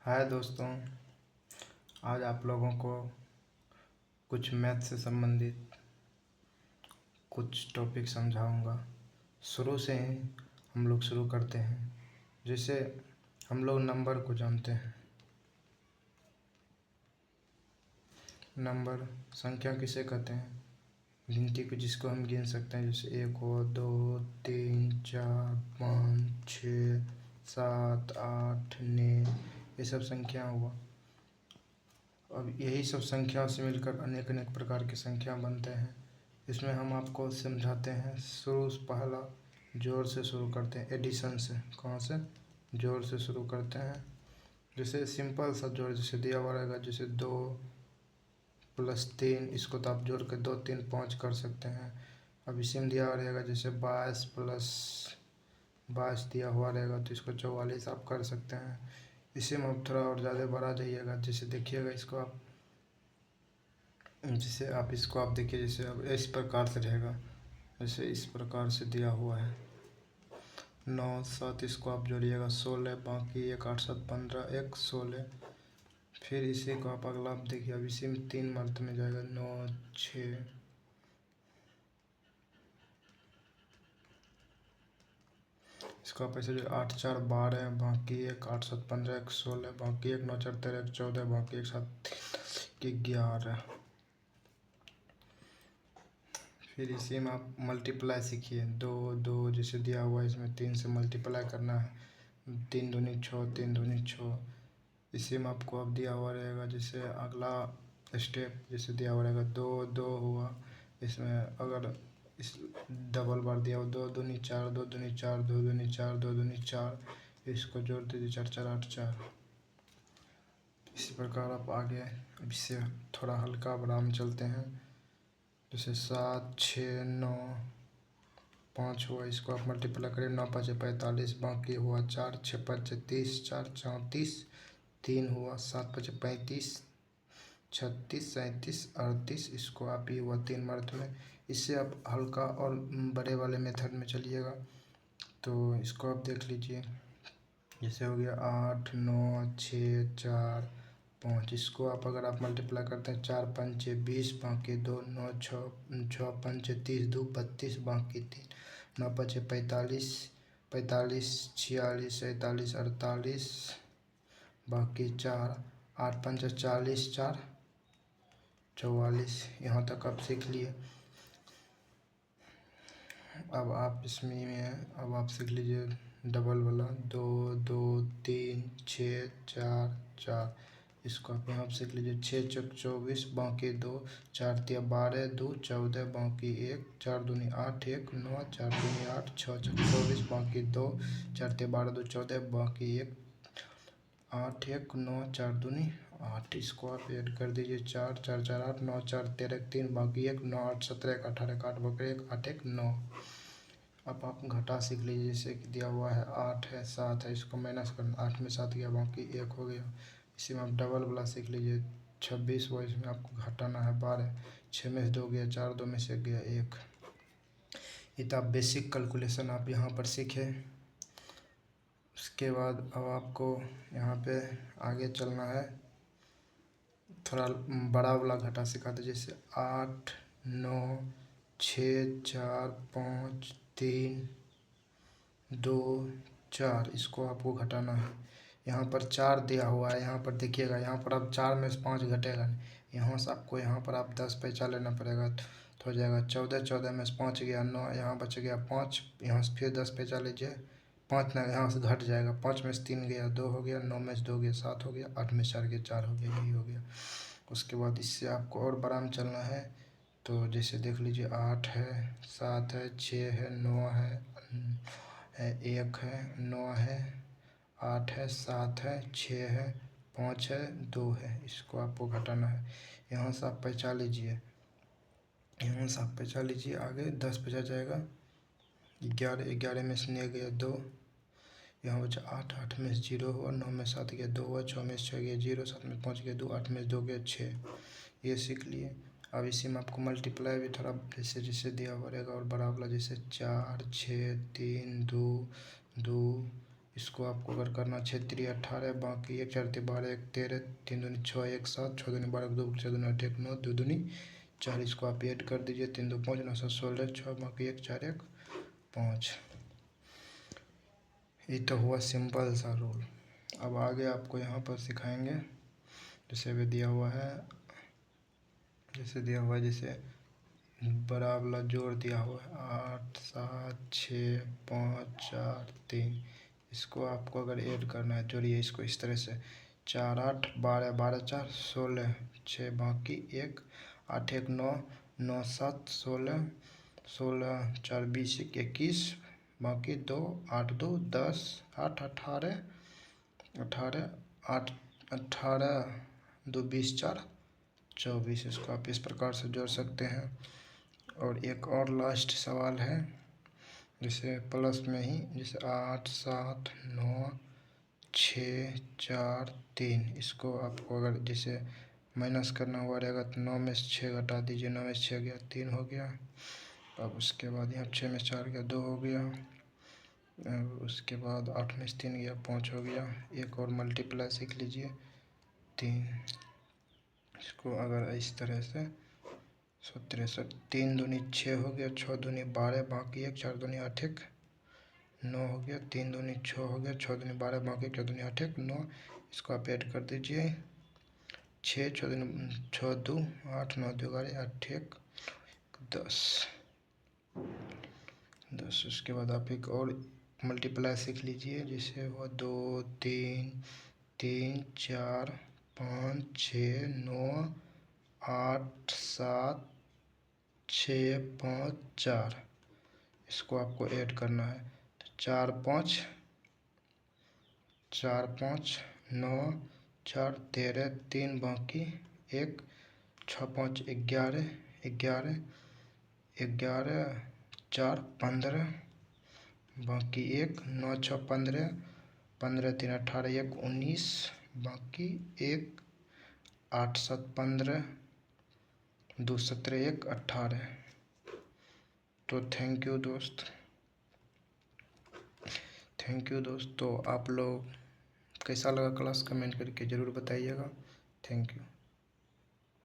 हाय दोस्तों, आज आप लोगों को कुछ मैथ से संबंधित कुछ टॉपिक समझाऊंगा। शुरू से ही हम लोग शुरू करते हैं। जैसे हम लोग नंबर को जानते हैं। नंबर संख्या किसे कहते हैं? गिनती को, जिसको हम गिन सकते हैं। जैसे 1 हो, 2, 3, 4, 5, 6, 7, 8, 9, ये सब संख्या हुआ। अब यही सब संख्याओं से मिलकर अनेक अनेक प्रकार की संख्या बनते हैं। इसमें हम आपको समझाते हैं। पहला जोड़ से शुरू करते हैं, एडिशन से। कहाँ से? जोड़ से शुरू करते हैं। जैसे सिंपल सा जोड़ जैसे दिया हुआ रहेगा, जैसे 2 + 3, इसको तो आप जोड़ के 2, 3, 5 कर सकते हैं। अब इसी में दिया हुआ रहेगा, जैसे 22 + 22 दिया हुआ रहेगा, तो इसको 44 आप कर सकते हैं। इसी में अब थोड़ा और ज़्यादा बढ़ा जाइएगा। जैसे देखिएगा इसको आप, इसको आप देखिए, जैसे अब इस प्रकार से रहेगा। जैसे इस प्रकार से दिया हुआ है 9, 7, इसको आप जोड़िएगा 16, बाकी 1, 8, 7, 15, 1, 16। फिर इसी को आप अगला आप देखिए, अब इसी में 3 मर्त में जाएगा 9, 6, इसको आप ऐसे जो 8, 4, 12, बाकी 1, 8, 7, 15, 1, 16, बाकी 1, 9, 4, 13, 1, 14, बाकी 1, 7, 11। फिर इसी में आप मल्टीप्लाई सीखिए। 2, 2 जैसे दिया हुआ है, इसमें 3 से मल्टीप्लाई करना है। 3 दूनी 6, 3 दूनी 6। इसी में आपको अब दिया हुआ रहेगा, जैसे अगला स्टेप जैसे दिया हुआ रहेगा 2, 2 हुआ। इसमें अगर इस डबल बार दिया हुआ 2 दूनी 4, 2 दूनी 4, 2 दूनी 4, 2 दूनी 4, इसको जोड़ दीजिए 4, 4, 8, 4। इसी प्रकार आप आगे अब इससे थोड़ा हल्का आराम चलते हैं। जैसे 7, 6, 9, 5 हुआ, इसको आप मल्टीप्लाई करें। 9, 5, 45, बाकी हुआ 4, 6, 5, 30, 4, 34, 3 हुआ। 7, 5, 35, 36, 37, 38, इसको आप ये हुआ 3 मर्द में। इससे आप हल्का और बड़े वाले मेथड में चलिएगा, तो इसको आप देख लीजिए। जैसे हो गया 8, 9, 6, 4, 5। इसको आप अगर आप मल्टीप्लाई करते हैं 4, 5, 20, बाकी 2, 9, 6, 6, 5, 30, 2, 32, बाकी 3, 9, 5, 45, 45, 46, 47, 48, बाकी 4, 8, 5, 40, 4, 44। यहाँ तक आप सीख लिए। अब आप अब आप सीख लीजिए डबल वाला। 2, 2, 3, 6, 4, 4, इसको आप यहाँ सीख लीजिए। 6 चौक 24, बाकी 2, 4 तिया 12, 2, 14, बाकी 1, 4 दूनी 8, 1, 9, 4 दूनी 8, 6 चौक 24, बाकी 2, 4 तिया 12, 2, 14, बाकी 1, 8, 1, 9, 4 दूनी 8। इसको आप ऐड कर दीजिए। 4, 4, 4, 8, 9, 4, 13, 3, बाकी 1, 9, 8, 17, 1, 18, 8, बाकी 1, 8, 1, 9। अब आप घटा सीख लीजिए। जैसे कि दिया हुआ है 8 है, 7 है, इसको माइनस करना। 8 में 7 गया, बाकी 1 हो गया। इसी में आप डबल वाला सीख लीजिए। 26 हुआ, इसमें आपको घटाना है 12। 6 में से 2 गया, 4, 2 में से गया 1। ये तो आप बेसिक कैलकुलेशन आप यहाँ पर सीखे। उसके बाद अब आपको यहाँ पे आगे चलना है। थोड़ा बड़ा वाला घटा सिखाते, जैसे 8, 9, 6, 4, 5, 3, 2, 4, इसको आपको घटाना है। यहाँ पर 4 दिया हुआ है, यहाँ पर देखिएगा। यहाँ पर अब 4 में से 5 घटेगा नहीं। यहाँ से आपको यहाँ पर आप 10 पैसा लेना पड़ेगा, तो हो जाएगा 14, 14 में से 5 गया 9, यहाँ बच गया 5। यहाँ से फिर 10 पैसा लीजिए। 5 ना, यहाँ से घट जाएगा। 5 में से 3 गया 2 हो गया, 9 में से 2 गया 7 हो गया, 8 में से 4 गया 4 हो गया, यही हो गया। उसके बाद इससे आपको और बड़ा में चलना है। तो जैसे देख लीजिए 8 है, 7 है, 6 है, 9 है, 1 है, 9 है, 8 है, 7 है, 6 है, 5 है, 2 है। इसको आपको घटाना है। यहाँ से आप पैसा लीजिए। यहाँ से आप पैसा लीजिए। आगे 10 पैसा जाएगा। 11, 11 में से 9 गया 2, यहाँ बचा 8, 8 में से 0 हुआ। 9 में 7 गया 2 हुआ। 6 में से 6 गया 0, 7 में 5 गया 2, 8 में से 2 गया 6। ये सीख लिए। अब इसी में आपको मल्टीप्लाई भी थोड़ा जैसे जैसे दिया हुआ रहेगा और बड़ा वाला, जैसे 4, 6, 3, 2, 2, इसको आपको अगर करना 6 3 18, बाकी 1 4 12 1 13, 3 दूनी 6 1 7, 6 दूनी 12 2 6 दूनी 8 1 9, 2 दूनी 4, इसको आप ऐड कर दीजिए। 3 2 5 9 7 16 6, बाकी 1 4 1 5। ये तो हुआ सिंपल सा रूल। अब आगे आपको यहाँ पर सिखाएंगे, जैसे भी दिया हुआ है, जैसे बड़ा वाला जोड़ दिया हुआ है 8 7 6 5 4 3। इसको आपको अगर ऐड करना है, जोड़िए इसको इस तरह से 4 8 12 12 4 16 6, बाकी 1 8 1 9 9 7 16 16 4 20 21, बाकी 2 8 2 10 8 18 18 8 18 2 20 4 24। इसको आप इस प्रकार से जोड़ सकते हैं। और एक और लास्ट सवाल है, जैसे प्लस में ही, जैसे 8 7 9 6 4 3। इसको आपको अगर जैसे माइनस करना हुआ रहेगा तो 9 में से 6 घटा दीजिए। 9 में से 6 गया 3 हो गया। अब उसके बाद यहाँ 6 में से 4 गया 2 हो गया। उसके बाद 8 में से 3 गया 5 हो गया। एक और मल्टीप्लाई सीख लीजिए 3। इसको अगर इस तरह से 163, 3 दूनी 6 हो गया, 6 दूनी 12, बाकी 1 4 दूनी 8 1 9 हो गया। 3 दूनी 6 हो गया, 6 दूनी 12, बाकी 4 दूनी 8 1 9। इसको आप ऐड कर दीजिए 6 6 दूनी 6 2 8 9 2 11 8 1 10 10। उसके बाद आप एक और मल्टीप्लाई सीख लीजिए, जैसे वो 2 3 3 4 5 6 9 8 7 6 5 4। इसको आपको ऐड करना है तो 4 5 4 5 9 4 13 3, बाकी 1 6 5 11 11 11 4 15, बाकी 1 9 6 15 15 3 18 1 19, बाकी 1 8 7 15 2 17 1 18। तो थैंक यू दोस्त। तो आप लोग कैसा लगा क्लास, कमेंट करके ज़रूर बताइएगा। Thank you.